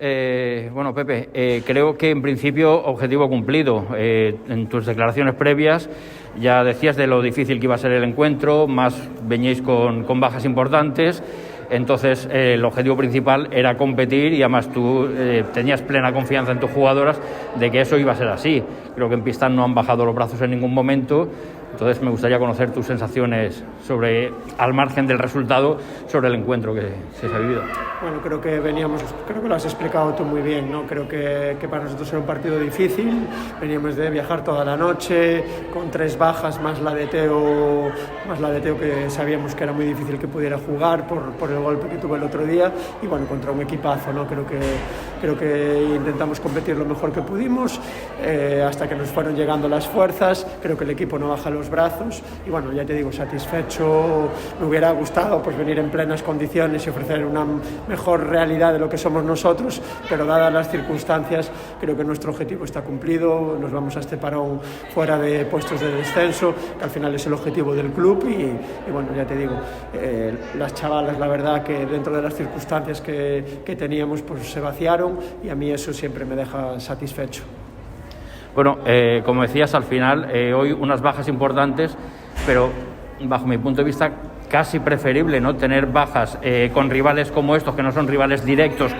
Bueno, Pepe, creo que en principio objetivo cumplido. En tus declaraciones previas ya decías de lo difícil que iba a ser el encuentro, más veníais con bajas importantes. Entonces el objetivo principal era competir y además tú tenías plena confianza en tus jugadoras de que eso iba a ser así. Creo que en pista no han bajado los brazos en ningún momento. Entonces me gustaría conocer tus sensaciones al margen del resultado, sobre el encuentro que se ha vivido. Bueno, creo que lo has explicado tú muy bien, ¿no? Creo que para nosotros era un partido difícil, veníamos de viajar toda la noche, con 3 bajas más la de Teo que sabíamos que era muy difícil que pudiera jugar por el golpe que tuvo el otro día, y bueno, contra un equipazo, ¿no? Creo que intentamos competir lo mejor que pudimos, hasta que nos fueron llegando las fuerzas. Creo que el equipo no baja los brazos y bueno, ya te digo, satisfecho. Me hubiera gustado pues venir en plenas condiciones y ofrecer una mejor realidad de lo que somos nosotros, pero dadas las circunstancias creo que nuestro objetivo está cumplido. Nos vamos a este parón fuera de puestos de descenso, que al final es el objetivo del club, y bueno, ya te digo, las chavalas, la verdad que dentro de las circunstancias que teníamos, pues se vaciaron, y a mí eso siempre me deja satisfecho. Bueno, como decías, al final hoy unas bajas importantes, pero bajo mi punto de vista casi preferible, ¿no?, tener bajas con rivales como estos, que no son rivales directos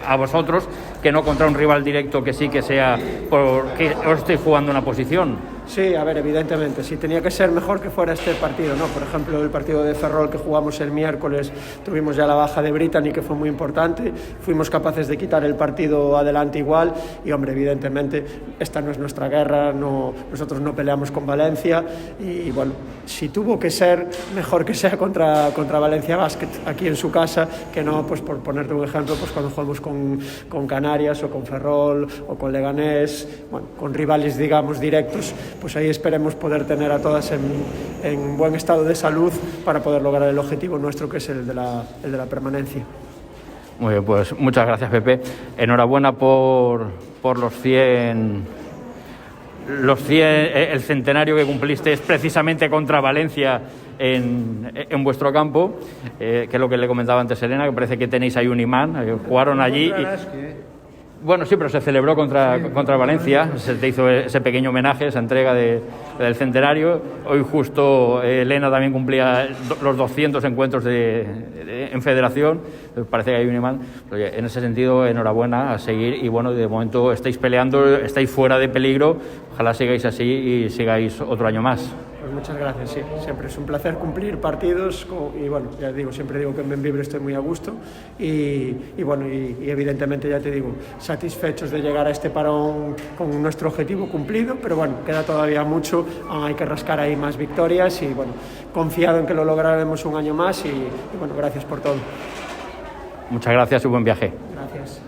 a vosotros, que no contra un rival directo que sí que sea porque os estoy jugando una posición. Sí, a ver, evidentemente, sí, tenía que ser mejor que fuera este partido, ¿no? Por ejemplo, el partido de Ferrol que jugamos el miércoles, tuvimos ya la baja de Brittany, que fue muy importante, fuimos capaces de quitar el partido adelante igual, y hombre, evidentemente, esta no es nuestra guerra, nosotros no peleamos con Valencia, y bueno, si tuvo que ser, mejor que sea contra Valencia Basket, aquí en su casa, que no, pues por ponerte un ejemplo, pues cuando jugamos con Canarias, o con Ferrol, o con Leganés, bueno, con rivales, digamos, directos, pues ahí esperemos poder tener a todas en buen estado de salud para poder lograr el objetivo nuestro, que es el de la permanencia. Muy bien, pues muchas gracias, Pepe. Enhorabuena por los 100, el centenario que cumpliste es precisamente contra Valencia en vuestro campo, que es lo que le comentaba antes Elena, que parece que tenéis ahí un imán, jugaron allí Bueno, sí, pero se celebró contra Valencia, se te hizo ese pequeño homenaje, esa entrega del centenario. Hoy justo Elena también cumplía los 200 encuentros en federación, parece que hay un imán. En ese sentido, enhorabuena, a seguir, y bueno, de momento estáis peleando, estáis fuera de peligro, ojalá sigáis así y sigáis otro año más. Pues muchas gracias, sí, siempre es un placer cumplir partidos, y bueno, ya digo, siempre digo que en Bembibre estoy muy a gusto, y bueno, y evidentemente, ya te digo, satisfechos de llegar a este parón con nuestro objetivo cumplido, pero bueno, queda todavía mucho, hay que rascar ahí más victorias, y bueno, confiado en que lo lograremos un año más, y bueno, gracias por todo. Muchas gracias y buen viaje. Gracias.